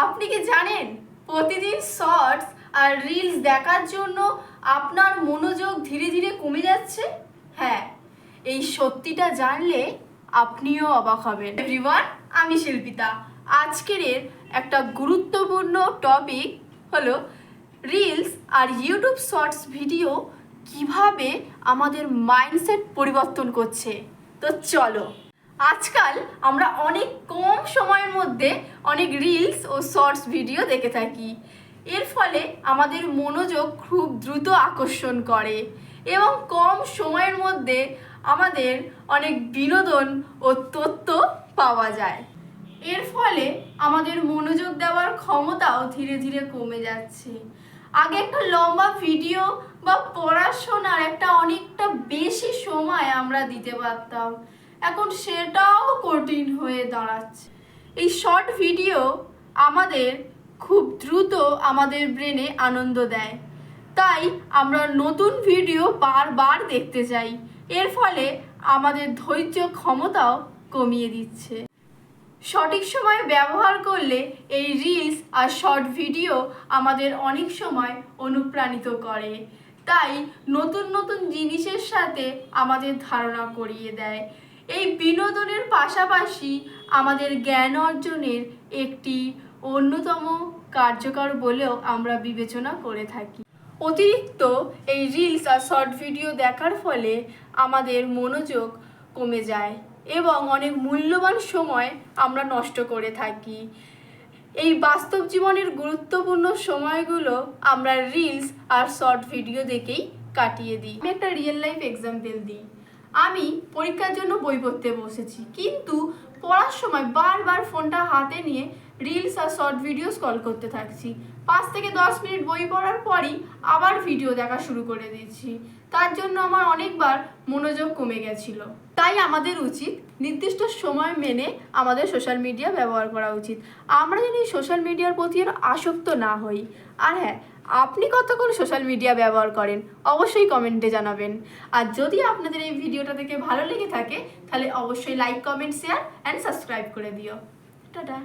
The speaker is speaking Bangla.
আপনি কি জানেন প্রতিদিন শর্টস আর রিলস দেখার জন্য আপনার মনোযোগ ধীরে ধীরে কমে যাচ্ছে? হ্যাঁ, এই সত্যিটা জানলে আপনিও অবাক হবেন। এভরিওয়ান, আমি শিল্পিতা। আজকের একটা গুরুত্বপূর্ণ টপিক হলো রিলস আর ইউটিউব শর্টস ভিডিও কিভাবে আমাদের মাইন্ডসেট পরিবর্তন করছে। তো চলো, আজকাল আমরা অনেক কম সময়ের মধ্যে অনেক রিলস ও শর্টস ভিডিও দেখে থাকি। এর ফলে আমাদের মনোযোগ খুব দ্রুত আকর্ষণ করে এবং কম সময়ের মধ্যে আমাদের অনেক বিনোদন ও তথ্য পাওয়া যায়। এর ফলে আমাদের মনোযোগ দেওয়ার ক্ষমতাও ধীরে ধীরে কমে যাচ্ছে। আগে একটা লম্বা ভিডিও বা পড়াশোনার অনেকটা বেশি সময় আমরা দিতে পারতাম, এখন সেটাও কঠিন হয়ে দাঁড়াচ্ছে। এই শর্ট ভিডিও আমাদের খুব দ্রুত আমাদের ব্রেনে আনন্দ দেয়, তাই আমরা নতুন ভিডিও বারবার দেখতে চাই। এর ফলে আমাদের ধৈর্য ক্ষমতাও কমিয়ে দিচ্ছে। সঠিক সময় ব্যবহার করলে এই রিলস আর শর্ট ভিডিও আমাদের অনেক সময় অনুপ্রাণিত করে, তাই নতুন নতুন জিনিসের সাথে আমাদের ধারণা করিয়ে দেয়। এই বিনোদনের পাশাপাশি আমাদের জ্ঞান অর্জনের একটি অন্যতম কার্যকর বলেও আমরা বিবেচনা করে থাকি। অতিরিক্ত এই রিলস আর শর্ট ভিডিও দেখার ফলে আমাদের মনোযোগ কমে যায় এবং অনেক মূল্যবান সময় আমরা নষ্ট করে থাকি। এই বাস্তব জীবনের গুরুত্বপূর্ণ সময়গুলো আমরা রিলস আর শর্ট ভিডিও দেখেই কাটিয়ে দিই। আমি একটা রিয়েল লাইফ এক্সাম্পল দিই। আমি পরীক্ষার জন্য বই পড়তে বসেছি, কিন্তু পড়ার সময় বারবার ফোনটা হাতে নিয়ে রিলস আর শর্ট ভিডিও স্ক্রল করতে থাকছি। 5 থেকে 10 মিনিট বই পড়ার পরই আবার ভিডিও দেখা শুরু করে দিচ্ছি। তার জন্য আমার অনেকবার মনোযোগ কমে গেছিলো। তাই আমাদের উচিত নির্দিষ্ট সময় মেনে আমাদের সোশ্যাল মিডিয়া ব্যবহার করা উচিত। আমরা যেন সোশ্যাল মিডিয়ার প্রতি আসক্ত না হই। আর হ্যাঁ, আপনি কতক্ষণ সোশ্যাল মিডিয়া ব্যবহার করেন অবশ্যই কমেন্টে জানাবেন। আর যদি আপনাদের এই ভিডিওটা দেখে ভালো লেগে থাকে তাহলে অবশ্যই like, comment, share and subscribe করে দিও। টাটা।